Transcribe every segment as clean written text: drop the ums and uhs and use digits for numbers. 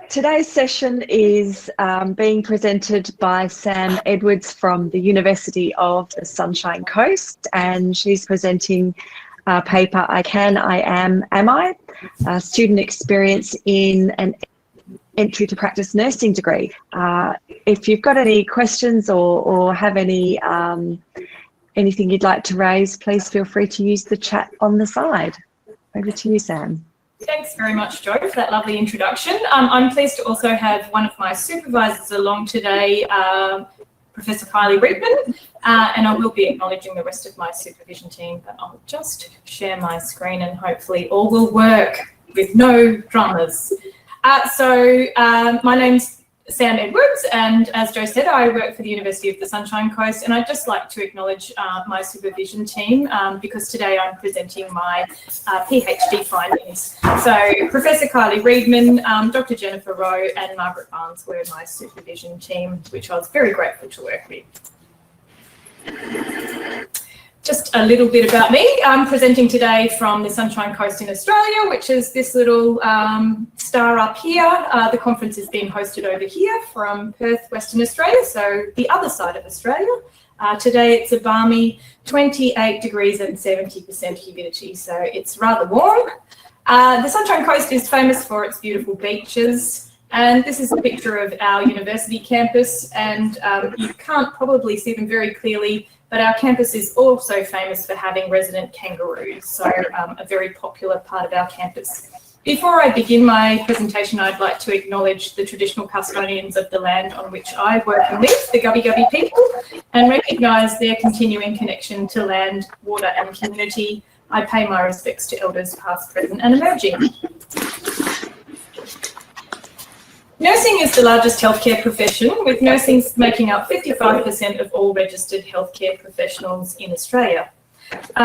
Today's session is being presented by Sam Edwards from the University of the Sunshine Coast, and she's presenting a paper, I Can, I Am I? Student Experience in an Entry to Practice Nursing Degree. If you've got any questions or have any anything you'd like to raise, please feel free to use the chat on the side. Over to you, Sam. Thanks very much, Jo, for that lovely introduction. I'm pleased to also have one of my supervisors along today, Professor Kylie Riedman, and I will be acknowledging the rest of my supervision team, but I'll just share my screen and hopefully all will work with no dramas. My name's Sam Edwards, and as Jo said, I work for the University of the Sunshine Coast, and I'd just like to acknowledge my supervision team because today I'm presenting my PhD findings. So Professor Kylie Riedman, Dr. Jennifer Rowe and Margaret Barnes were my supervision team, which I was very grateful to work with. Just a little bit about me. I'm presenting today from the Sunshine Coast in Australia, which is this little star up here. The conference is being hosted over here from Perth, Western Australia, so the other side of Australia. Today it's a balmy 28 degrees and 70% humidity, so it's rather warm. The Sunshine Coast is famous for its beautiful beaches, and this is a picture of our university campus, and you can't probably see them very clearly, but our campus is also famous for having resident kangaroos, so a very popular part of our campus. Before I begin my presentation, I'd like to acknowledge the traditional custodians of the land on which I work and live, the Gubbi Gubbi people, and recognise their continuing connection to land, water and community. I pay my respects to elders past, present and emerging. Nursing is the largest healthcare profession, with nursing making up 55% of all registered healthcare professionals in Australia.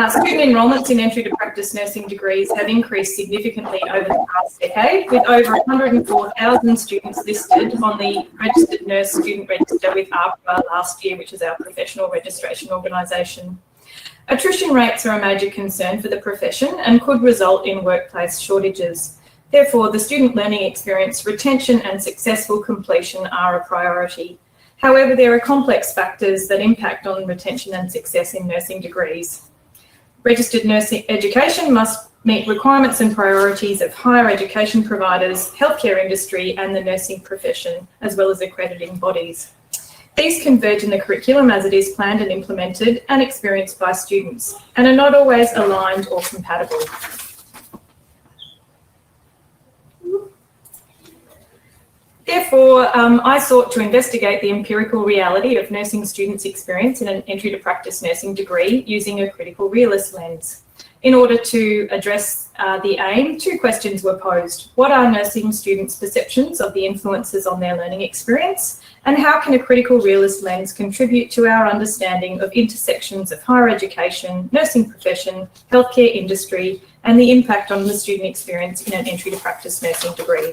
Student enrolments in entry to practice nursing degrees have increased significantly over the past decade, with over 104,000 students listed on the Registered Nurse Student Register with ARPA last year, which is our professional registration organisation. Attrition rates are a major concern for the profession and could result in workplace shortages. Therefore, the student learning experience, retention and successful completion are a priority. However, there are complex factors that impact on retention and success in nursing degrees. Registered nursing education must meet requirements and priorities of higher education providers, healthcare industry and the nursing profession, as well as accrediting bodies. These converge in the curriculum as it is planned and implemented and experienced by students, and are not always aligned or compatible. Therefore, I sought to investigate the empirical reality of nursing students' experience in an entry to practice nursing degree using a critical realist lens. In order to address the aim, two questions were posed. What are nursing students' perceptions of the influences on their learning experience? And how can a critical realist lens contribute to our understanding of intersections of higher education, nursing profession, healthcare industry, and the impact on the student experience in an entry to practice nursing degree?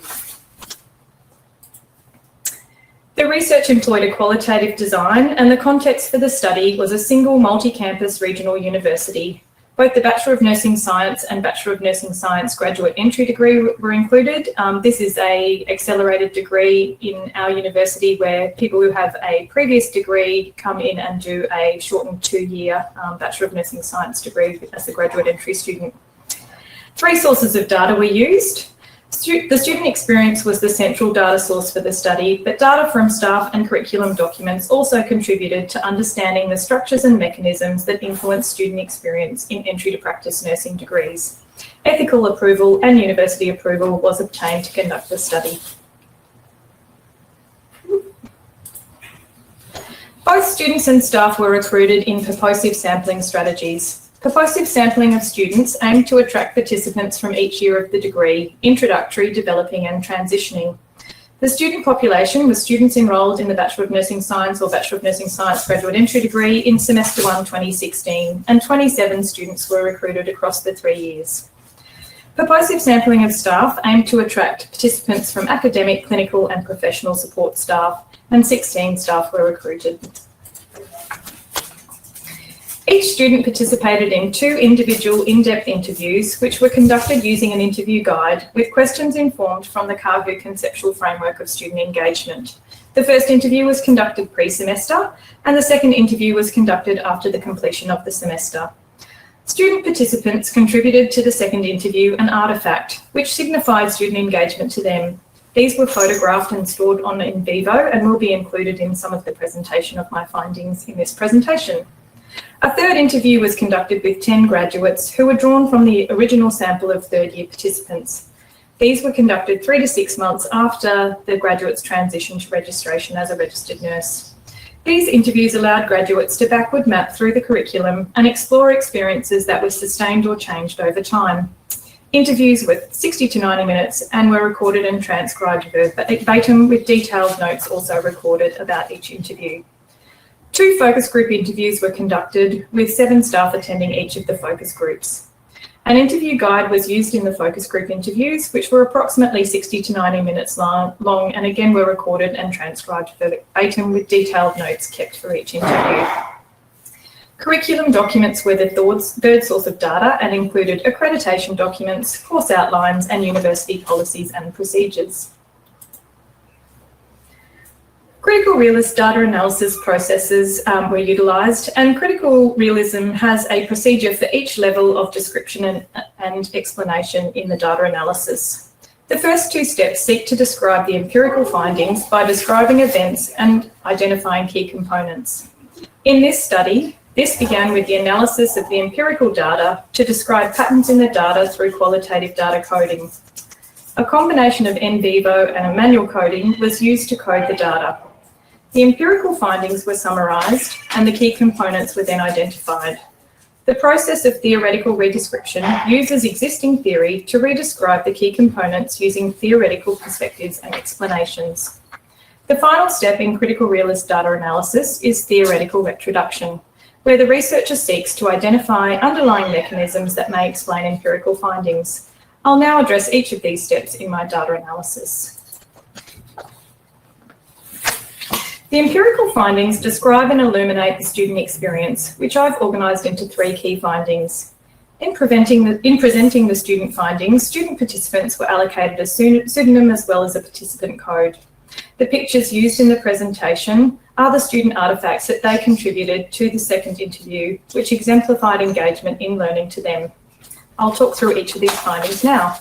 The research employed a qualitative design, and the context for the study was a single multi-campus regional university. Both the Bachelor of Nursing Science and Bachelor of Nursing Science graduate entry degree were included. This is an accelerated degree in our university where people who have a previous degree come in and do a shortened 2-year Bachelor of Nursing Science degree as a graduate entry student. 3 sources of data were used. The student experience was the central data source for the study, but data from staff and curriculum documents also contributed to understanding the structures and mechanisms that influence student experience in entry to practice nursing degrees. Ethical approval and university approval was obtained to conduct the study. Both students and staff were recruited in purposive sampling strategies. Purposive sampling of students aimed to attract participants from each year of the degree, introductory, developing and transitioning. The student population was students enrolled in the Bachelor of Nursing Science or Bachelor of Nursing Science graduate entry degree in semester 1 2016, and 27 students were recruited across the 3 years. Purposive sampling of staff aimed to attract participants from academic, clinical and professional support staff, and 16 staff were recruited. Each student participated in 2 individual in-depth interviews, which were conducted using an interview guide with questions informed from the CAHU conceptual framework of student engagement. The first interview was conducted pre-semester, and the second interview was conducted after the completion of the semester. Student participants contributed to the second interview an artefact, which signified student engagement to them. These were photographed and stored on in vivo and will be included in some of the presentation of my findings in this presentation. A third interview was conducted with 10 graduates who were drawn from the original sample of third-year participants. These were conducted 3 to 6 months after the graduates transitioned to registration as a registered nurse. These interviews allowed graduates to backward map through the curriculum and explore experiences that were sustained or changed over time. Interviews were 60 to 90 minutes and were recorded and transcribed verbatim, with detailed notes also recorded about each interview. 2 focus group interviews were conducted, with 7 staff attending each of the focus groups. An interview guide was used in the focus group interviews, which were approximately 60 to 90 minutes long, and again were recorded and transcribed verbatim, with detailed notes kept for each interview. Curriculum documents were the third source of data and included accreditation documents, course outlines, and university policies and procedures. Critical realist data analysis processes were utilised, and critical realism has a procedure for each level of description and explanation in the data analysis. The first 2 steps seek to describe the empirical findings by describing events and identifying key components. In this study, this began with the analysis of the empirical data to describe patterns in the data through qualitative data coding. A combination of in vivo and a manual coding was used to code the data. The empirical findings were summarised and the key components were then identified. The process of theoretical redescription uses existing theory to redescribe the key components using theoretical perspectives and explanations. The final step in critical realist data analysis is theoretical retroduction, where the researcher seeks to identify underlying mechanisms that may explain empirical findings. I'll now address each of these steps in my data analysis. The empirical findings describe and illuminate the student experience, which I've organised into 3 key findings. In presenting the student findings, student participants were allocated a pseudonym as well as a participant code. The pictures used in the presentation are the student artefacts that they contributed to the second interview, which exemplified engagement in learning to them. I'll talk through each of these findings now.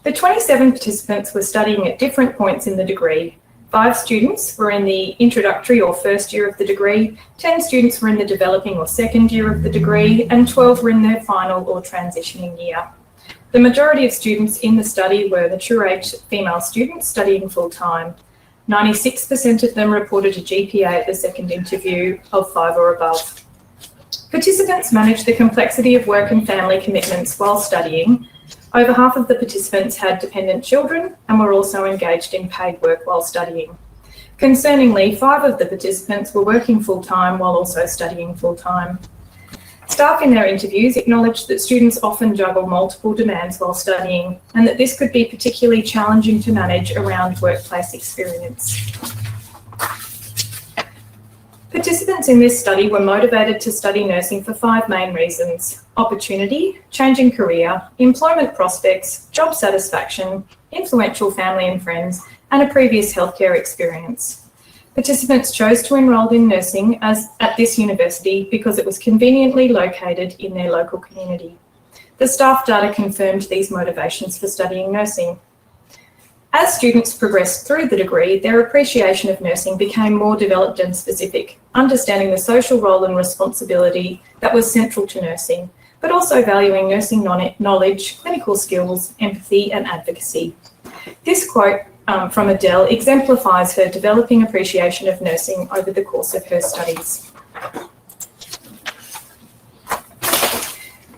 The 27 participants were studying at different points in the degree. 5 students were in the introductory or first year of the degree, 10 students were in the developing or second year of the degree, and 12 were in their final or transitioning year. The majority of students in the study were mature-age female students studying full-time. 96% of them reported a GPA at the second interview of 5 or above. Participants managed the complexity of work and family commitments while studying. Over half of the participants had dependent children and were also engaged in paid work while studying. Concerningly, 5 of the participants were working full-time while also studying full-time. Staff in their interviews acknowledged that students often juggle multiple demands while studying, and that this could be particularly challenging to manage around workplace experience. Participants in this study were motivated to study nursing for 5 main reasons: opportunity, changing career, employment prospects, job satisfaction, influential family and friends, and a previous healthcare experience. Participants chose to enrol in nursing at this university because it was conveniently located in their local community. The staff data confirmed these motivations for studying nursing. As students progressed through the degree, their appreciation of nursing became more developed and specific, understanding the social role and responsibility that was central to nursing, but also valuing nursing knowledge, clinical skills, empathy, and advocacy. This quote from Adele exemplifies her developing appreciation of nursing over the course of her studies.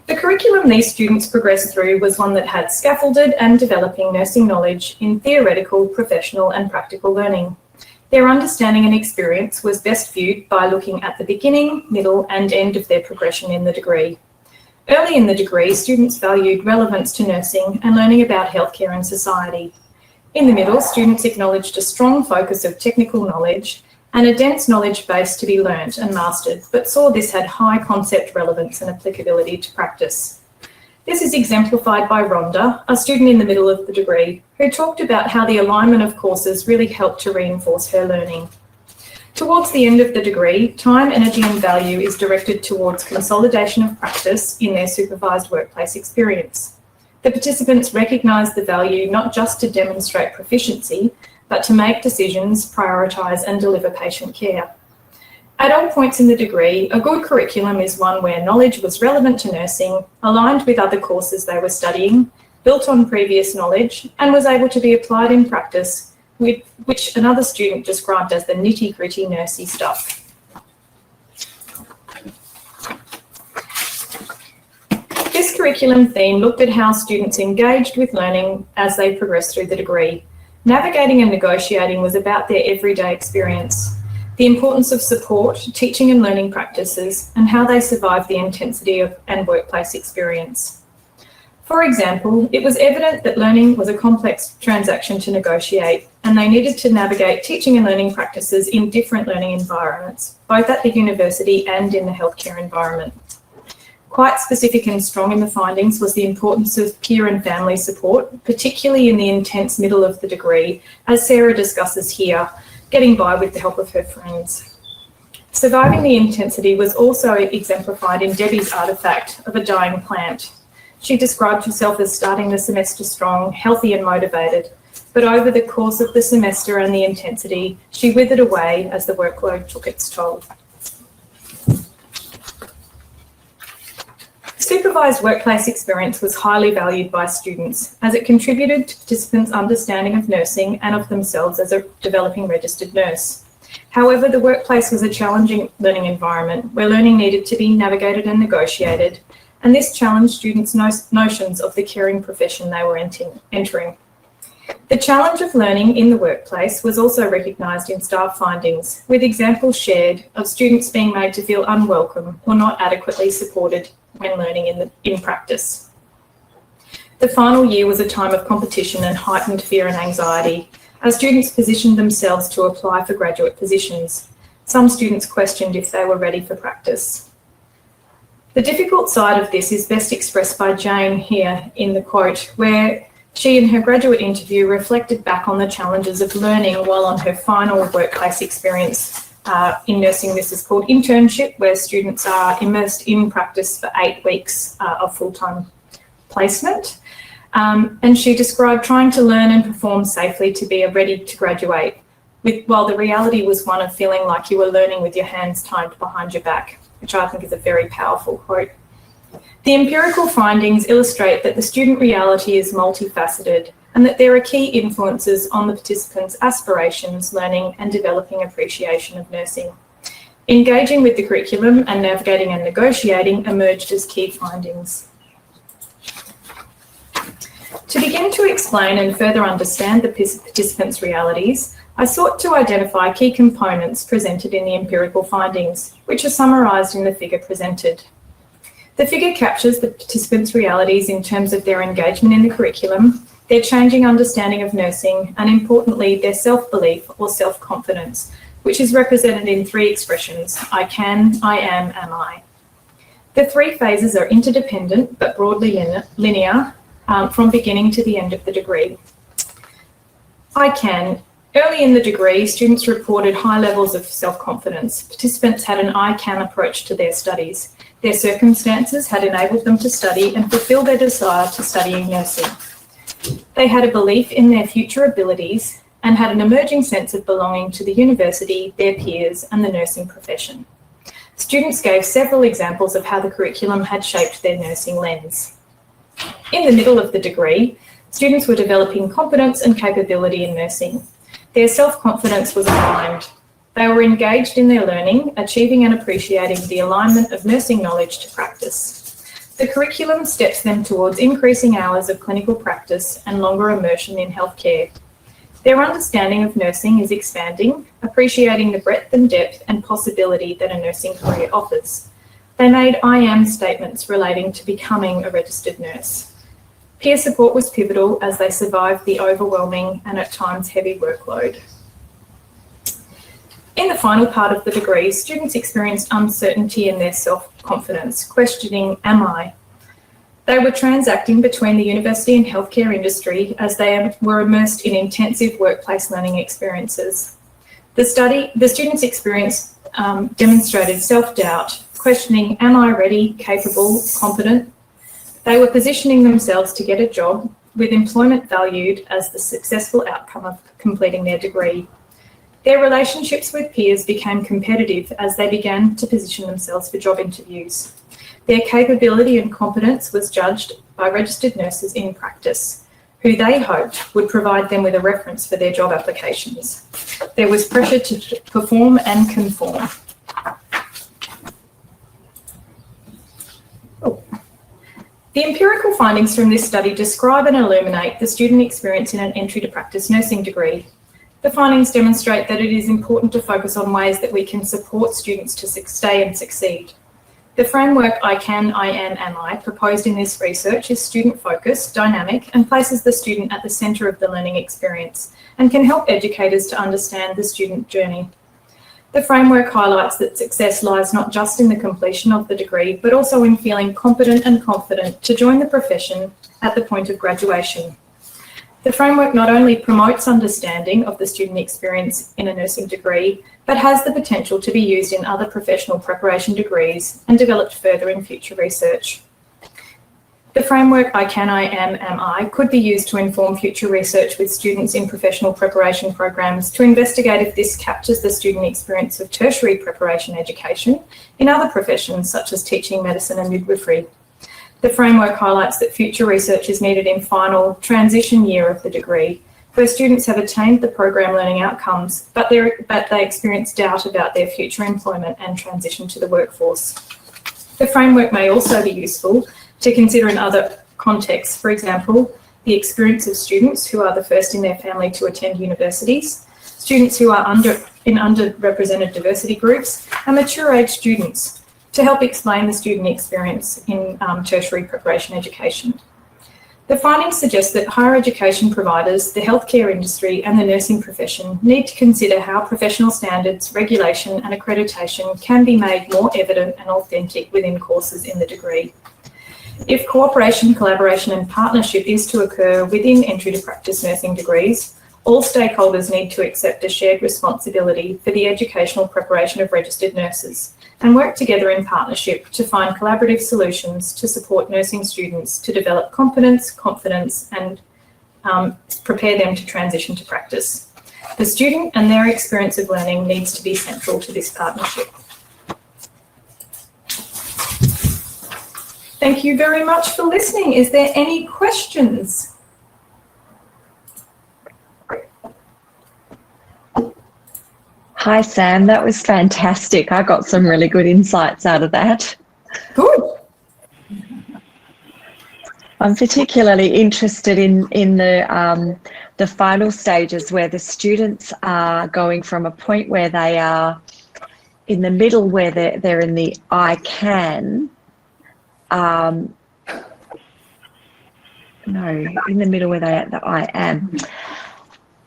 The curriculum these students progressed through was one that had scaffolded and developing nursing knowledge in theoretical, professional, and practical learning. Their understanding and experience was best viewed by looking at the beginning, middle, and end of their progression in the degree. Early in the degree, students valued relevance to nursing and learning about healthcare and society. In the middle, students acknowledged a strong focus of technical knowledge and a dense knowledge base to be learnt and mastered, but saw this had high concept relevance and applicability to practice. This is exemplified by Rhonda, a student in the middle of the degree, who talked about how the alignment of courses really helped to reinforce her learning. Towards the end of the degree, time, energy and value is directed towards consolidation of practice in their supervised workplace experience. The participants recognise the value not just to demonstrate proficiency, but to make decisions, prioritise and deliver patient care. At all points in the degree, a good curriculum is one where knowledge was relevant to nursing, aligned with other courses they were studying, built on previous knowledge and was able to be applied in practice, which another student described as the nitty-gritty nursey stuff. This curriculum theme looked at how students engaged with learning as they progressed through the degree. Navigating and negotiating was about their everyday experience, the importance of support, teaching and learning practices, and how they survived the intensity of and workplace experience. For example, it was evident that learning was a complex transaction to negotiate, and they needed to navigate teaching and learning practices in different learning environments, both at the university and in the healthcare environment. Quite specific and strong in the findings was the importance of peer and family support, particularly in the intense middle of the degree, as Sarah discusses here, getting by with the help of her friends. Surviving the intensity was also exemplified in Debbie's artefact of a dying plant. She described herself as starting the semester strong, healthy and motivated, but over the course of the semester and the intensity, she withered away as the workload took its toll. Supervised workplace experience was highly valued by students as it contributed to participants' understanding of nursing and of themselves as a developing registered nurse. However, the workplace was a challenging learning environment where learning needed to be navigated and negotiated, and this challenged students' notions of the caring profession they were entering. The challenge of learning in the workplace was also recognised in staff findings, with examples shared of students being made to feel unwelcome or not adequately supported when learning in practice. The final year was a time of competition and heightened fear and anxiety as students positioned themselves to apply for graduate positions. Some students questioned if they were ready for practice. The difficult side of this is best expressed by Jane here in the quote, where she in her graduate interview reflected back on the challenges of learning while on her final workplace experience in nursing. This is called internship, where students are immersed in practice for 8 weeks of full-time placement. And she described trying to learn and perform safely to be ready to graduate, while the reality was one of feeling like you were learning with your hands tied behind your back, which I think is a very powerful quote. The empirical findings illustrate that the student reality is multifaceted and that there are key influences on the participants' aspirations, learning and developing appreciation of nursing. Engaging with the curriculum and navigating and negotiating emerged as key findings. To begin to explain and further understand the participants' realities, I sought to identify key components presented in the empirical findings, which are summarised in the figure presented. The figure captures the participants' realities in terms of their engagement in the curriculum, their changing understanding of nursing, and importantly, their self-belief or self-confidence, which is represented in 3 expressions: I can, I am I. The 3 phases are interdependent but broadly linear from beginning to the end of the degree. I can. Early in the degree, students reported high levels of self-confidence. Participants had an I can approach to their studies. Their circumstances had enabled them to study and fulfil their desire to studying nursing. They had a belief in their future abilities and had an emerging sense of belonging to the university, their peers, and the nursing profession. Students gave several examples of how the curriculum had shaped their nursing lens. In the middle of the degree, students were developing competence and capability in nursing. Their self-confidence was aligned. They were engaged in their learning, achieving and appreciating the alignment of nursing knowledge to practice. The curriculum steps them towards increasing hours of clinical practice and longer immersion in healthcare. Their understanding of nursing is expanding, appreciating the breadth and depth and possibility that a nursing career offers. They made I am statements relating to becoming a registered nurse. Peer support was pivotal as they survived the overwhelming and at times heavy workload. In the final part of the degree, students experienced uncertainty in their self-confidence, questioning, am I? They were transacting between the university and healthcare industry as they were immersed in intensive workplace learning experiences. The students' experience demonstrated self-doubt, questioning, am I ready, capable, competent? They were positioning themselves to get a job with employment valued as the successful outcome of completing their degree. Their relationships with peers became competitive as they began to position themselves for job interviews. Their capability and competence was judged by registered nurses in practice, who they hoped would provide them with a reference for their job applications. There was pressure to perform and conform. The empirical findings from this study describe and illuminate the student experience in an entry to practice nursing degree. The findings demonstrate that it is important to focus on ways that we can support students to stay and succeed. The framework I can, I am I proposed in this research is student-focused, dynamic, and places the student at the centre of the learning experience and can help educators to understand the student journey. The framework highlights that success lies not just in the completion of the degree, but also in feeling competent and confident to join the profession at the point of graduation. The framework not only promotes understanding of the student experience in a nursing degree, but has the potential to be used in other professional preparation degrees and developed further in future research. The framework I can, I am I could be used to inform future research with students in professional preparation programs to investigate if this captures the student experience of tertiary preparation education in other professions such as teaching, medicine and midwifery. The framework highlights that future research is needed in final transition year of the degree, where students have attained the program learning outcomes, but they experience doubt about their future employment and transition to the workforce. The framework may also be useful to consider in other contexts, for example, the experience of students who are the first in their family to attend universities, students who are in underrepresented diversity groups, and mature age students, to help explain the student experience in tertiary preparation education. The findings suggest that higher education providers, the healthcare industry and the nursing profession need to consider how professional standards, regulation and accreditation can be made more evident and authentic within courses in the degree. If cooperation, collaboration and partnership is to occur within entry to practice nursing degrees, all stakeholders need to accept a shared responsibility for the educational preparation of registered nurses and work together in partnership to find collaborative solutions to support nursing students to develop competence, confidence and prepare them to transition to practice. The student and their experience of learning needs to be central to this partnership. Thank you very much for listening. Is there any questions? Hi, Sam. That was fantastic. I got some really good insights out of that. Good. I'm particularly interested in the final stages where the students are going from a point where they are in the middle, where they're in the I can, in the middle where they're at the I am.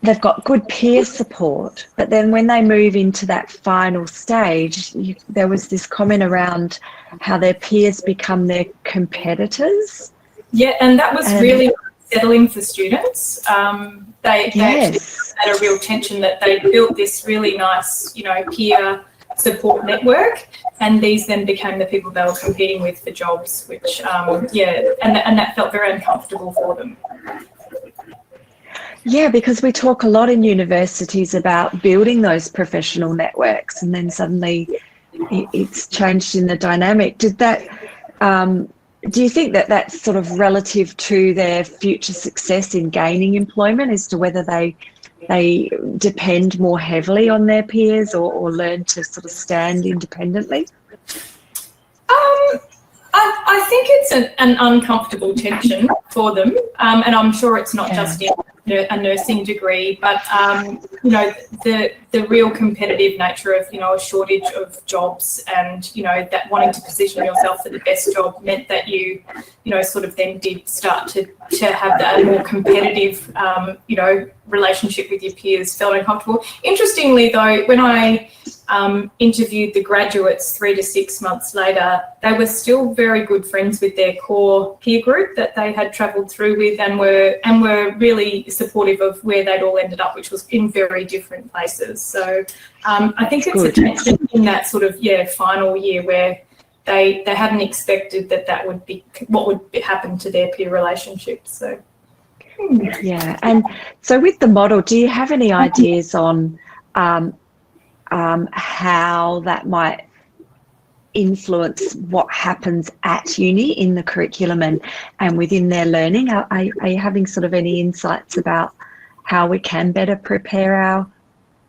They've got good peer support, but then when they move into that final stage, there was this comment around how their peers become their competitors. Yeah, and that was really settling for students. They actually had a real tension that they built this really nice, peer support network, and these then became the people they were competing with for jobs, which, and that felt very uncomfortable for them. Yeah, because we talk a lot in universities about building those professional networks, and then suddenly it's changed in the dynamic. Did that? Do you think that that's sort of relative to their future success in gaining employment as to whether they depend more heavily on their peers or learn to sort of stand independently? I think it's an uncomfortable tension for them, and I'm sure it's not just in a nursing degree, but you know, the real competitive nature of, you know, a shortage of jobs, and, you know, that wanting to position yourself for the best job meant that you know, sort of then did start to have that more competitive, you know, relationship with your peers, felt uncomfortable. Interestingly, though, when I interviewed the graduates 3 to 6 months later, they were still very good friends with their core peer group that they had travelled through with, and were really supportive of where they'd all ended up, which was in very different places. So I think it's a tension in that sort of final year where they hadn't expected that would be what would happen to their peer relationships. So yeah, and so with the model, do you have any ideas on how that might influence what happens at uni in the curriculum and within their learning? Are you having sort of any insights about how we can better prepare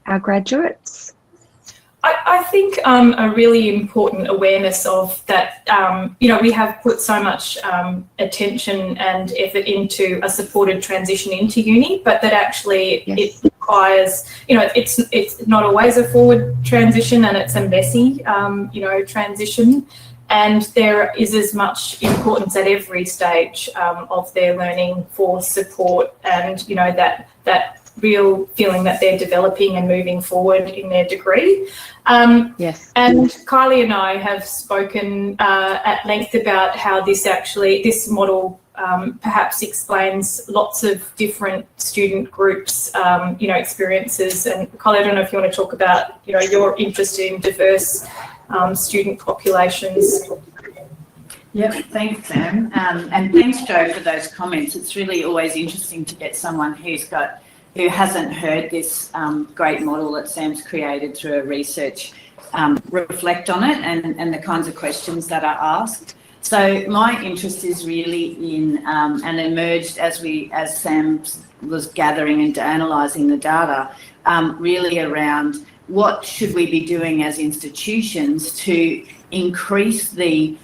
our graduates? I think a really important awareness of that, you know, we have put so much attention and effort into a supported transition into uni, but that actually it requires, you know, it's not always a forward transition, and it's a messy, you know, transition. And there is as much importance at every stage of their learning for support, and, you know, that real feeling that they're developing and moving forward in their degree. Yes. And Kylie and I have spoken at length about how this model perhaps explains lots of different student groups, you know, experiences. And Kylie, I don't know if you want to talk about, you know, your interest in diverse student populations. Yep, thanks, Sam. And thanks, Jo, for those comments. It's really always interesting to get someone who hasn't heard this great model that Sam's created through her research reflect on it and the kinds of questions that are asked. So my interest is really in, and emerged as Sam was gathering and analysing the data, really around what should we be doing as institutions to increase the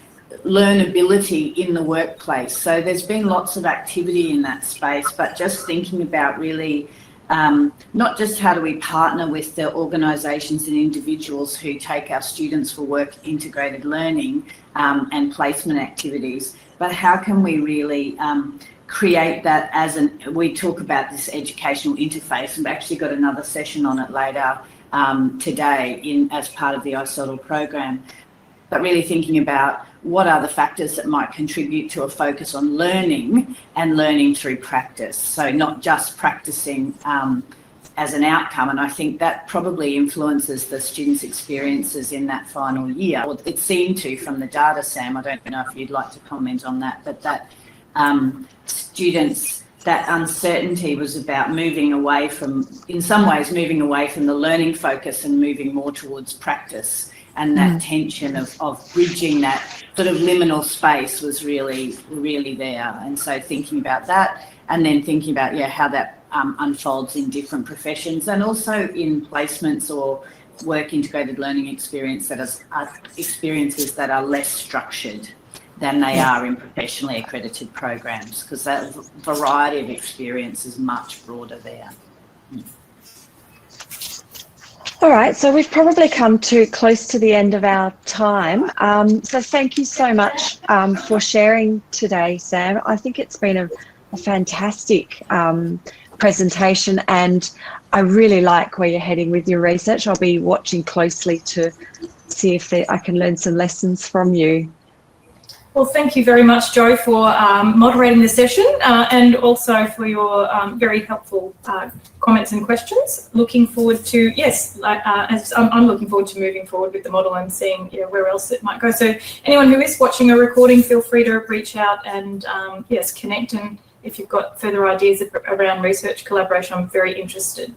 learnability in the workplace. So there's been lots of activity in that space, but just thinking about really not just how do we partner with the organisations and individuals who take our students for work integrated learning and placement activities, but how can we really create that we talk about this educational interface, and we've actually got another session on it later today as part of the ISSOTL program, but really thinking about what are the factors that might contribute to a focus on learning and learning through practice. So not just practicing as an outcome. And I think that probably influences the students' experiences in that final year. Well, it seemed to from the data, Sam. I don't know if you'd like to comment on that, but that students, that uncertainty was about in some ways moving away from the learning focus and moving more towards practice. And that tension of bridging that sort of liminal space was really, really there. And so thinking about that, and then thinking about, how that unfolds in different professions, and also in placements or work integrated learning experiences that are less structured than they are in professionally accredited programs, because that variety of experience is much broader there. All right, so we've probably come close to the end of our time. So thank you so much for sharing today, Sam. I think it's been a fantastic presentation, and I really like where you're heading with your research. I'll be watching closely to see if I can learn some lessons from you. Well, thank you very much, Jo, for moderating the session and also for your very helpful comments and questions. Looking forward to, I'm looking forward to moving forward with the model and seeing where else it might go. So anyone who is watching a recording, feel free to reach out and, connect. And if you've got further ideas around research collaboration, I'm very interested.